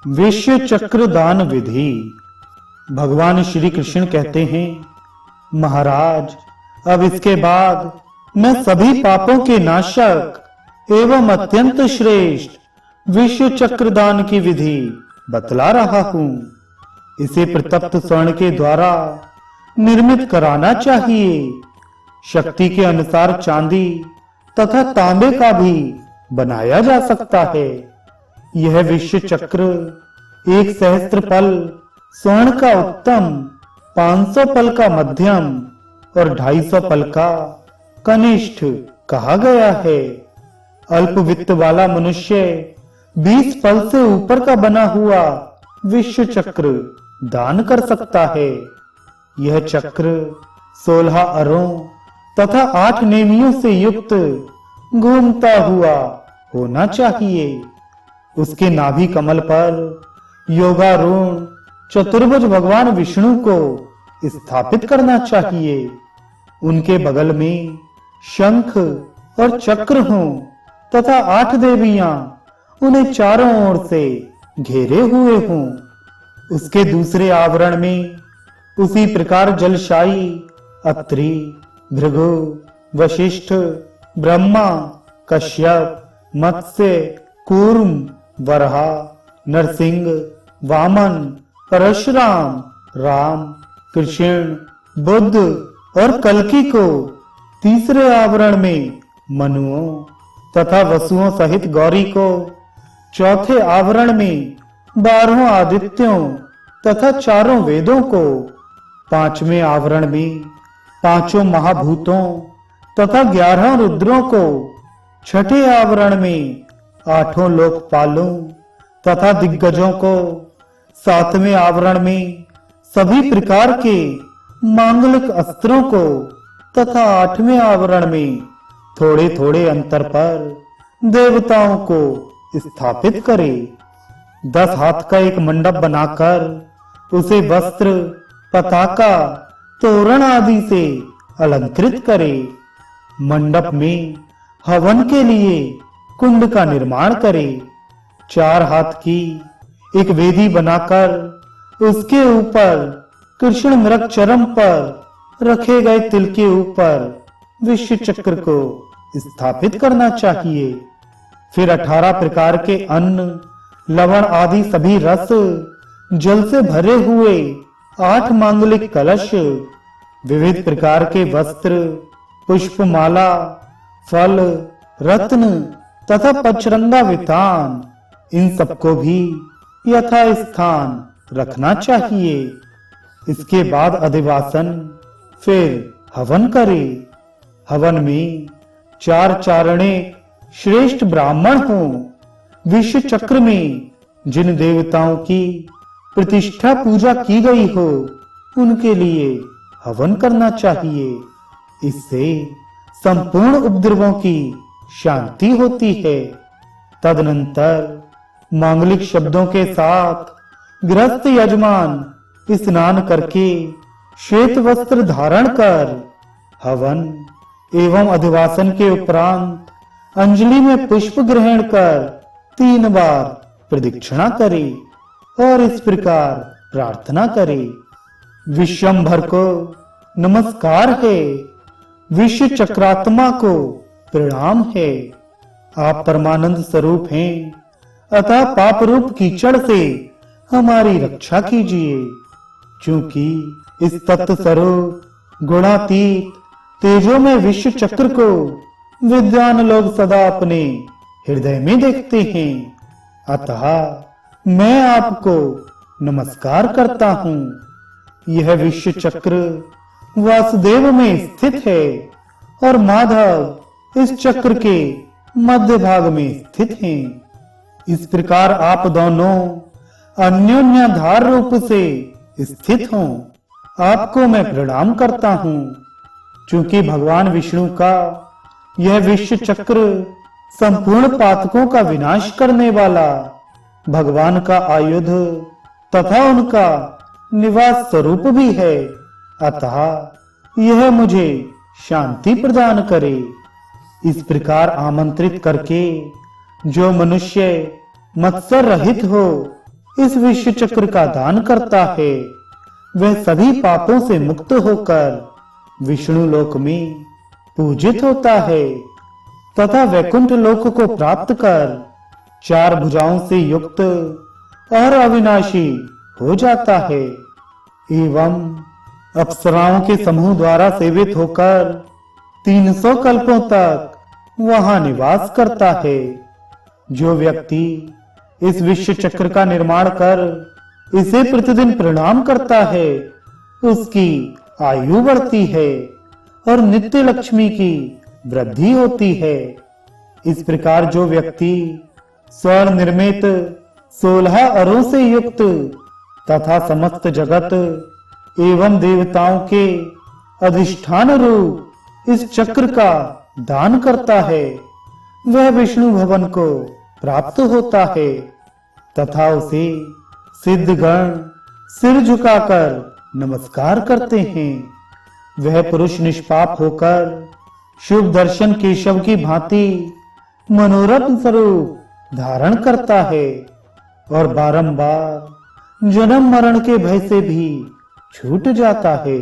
विश्व चक्र दान विधि। भगवान श्री कृष्ण कहते हैं, महाराज, अब इसके बाद मैं सभी पापों के नाशक एवं अत्यंत श्रेष्ठ विश्व चक्र दान की विधि बतला रहा हूं। इसे प्रतप्त स्वर्ण के द्वारा निर्मित कराना चाहिए। शक्ति के अनुसार चांदी तथा तांबे का भी बनाया जा सकता है। यह विश्व चक्र 1 सहस्त्र पल स्वर्ण का उत्तम, 500 पल का मध्यम और 250 पल का कनिष्ठ कहा गया है। अल्प वित्त वाला मनुष्य 20 पल से ऊपर का बना हुआ विश्व चक्र दान कर सकता है। यह चक्र 16 अरों तथा 8 नेमियों से युक्त घूमता हुआ होना चाहिए। उसके नाभि कमल पर योगारूढ़ चतुर्भुज भगवान विष्णु को स्थापित करना चाहिए। उनके बगल में शंख और चक्र हों तथा 8 देवियां उन्हें चारों ओर से घेरे हुए हों। उसके दूसरे आवरण में उसी प्रकार जलशायी, अत्रि, भृगु, वशिष्ठ, ब्रह्मा, कश्यप, मत्स्य, कूर्म, वराह, नरसिंह, वामन, परशुराम, राम, कृष्ण, बुद्ध और कल्कि को तीसरे आवरण में मनुओं तथा वसुओं सहित गौरी को चौथे आवरण में 12 आदित्यों तथा 4 वेदों को 5वें आवरण में 5 महाभूतों तथा 11 रुद्रों को 6ठे आवरण में 8 लोकपालों तथा दिग्गजों को 7वें आवरण में सभी प्रकार के मांगलिक अस्त्रों को तथा 8वें आवरण में थोड़े थोड़े अंतर पर देवताओं को स्थापित करे। 10 हाथ का एक मंडप बनाकर उसे वस्त्र, पताका, तोरण आदि से अलंकृत करे। मंडप में हवन के लिए कुंड का निर्माण करे। 4 हाथ की एक वेदी बनाकर उसके ऊपर कृष्ण मृग चरम पर रखे गए तिल के ऊपर विश्व चक्र को स्थापित करना चाहिए। फिर 18 प्रकार के अन्न, लवण आदि सभी रस जल से भरे हुए 8 मांगलिक कलश, विविध प्रकार के वस्त्र, पुष्पमाला, फल, रत्न तथा पचरंगा वितान, इन सबको भी यथा स्थान रखना चाहिए। इसके बाद अधिवासन, फिर हवन करे। हवन में 4 चारणे श्रेष्ठ ब्राह्मण हों। विश्व चक्र में जिन देवताओं की प्रतिष्ठा पूजा की गई हो उनके लिए हवन करना चाहिए। इससे संपूर्ण उपद्रवों की शांति होती है। तदनंतर मांगलिक शब्दों के साथ गृहस्थ यजमान स्नान करके श्वेत वस्त्र धारण कर हवन एवं अधिवासन के उपरांत अंजलि में पुष्प ग्रहण कर 3 बार प्रदक्षिणा करे और इस प्रकार प्रार्थना करे। विश्वंभर को नमस्कार है, विश्व चक्रात्मा को प्रणाम है। आप परमानंद स्वरूप हैं, अतः पाप रूप कीचड़ से हमारी रक्षा कीजिए। क्योंकि इस तत्व स्वरूप गुणातीत तेजो में विश्व चक्र को विद्वान लोग सदा अपने हृदय में देखते हैं। अतः मैं आपको नमस्कार करता हूँ। यह विश्व चक्र वासुदेव में स्थित है और माधव इस चक्र के मध्य भाग में स्थित हैं। इस प्रकार आप दोनों अन्योन्याधार रूप से स्थित हों। आपको मैं प्रणाम करता हूँ। क्योंकि भगवान विष्णु का यह विश्व चक्र संपूर्ण पातकों का विनाश करने वाला भगवान का आयुध तथा उनका निवास स्वरूप भी है। अतः यह मुझे शांति प्रदान करे। इस प्रकार आमंत्रित करके जो मनुष्य मत्सर रहित हो इस विश्व चक्र का दान करता है वह सभी पापों से मुक्त होकर विष्णु लोक में पूजित होता है तथा वैकुंठ लोक को प्राप्त कर 4 भुजाओं से युक्त और अविनाशी हो जाता है एवं अप्सराओं के समूह द्वारा सेवित होकर 300 कल्पों तक वहां निवास करता है। जो व्यक्ति इस विश्व चक्र का निर्माण कर इसे प्रतिदिन प्रणाम करता है उसकी आयु बढ़ती है और नित्य लक्ष्मी की वृद्धि होती है। इस प्रकार जो व्यक्ति स्वर्ण निर्मित 16 अरों से युक्त तथा समस्त जगत एवं देवताओं के अधिष्ठान रूप इस चक्र का दान करता है वह विष्णु भवन को प्राप्त होता है तथा उसे सिद्धगण सिर झुकाकर नमस्कार करते हैं। वह पुरुष निष्पाप होकर शुभ दर्शन केशव की भांति मनोरथ स्वरूप धारण करता है और बारंबार जन्म मरण के भय से भी छूट जाता है।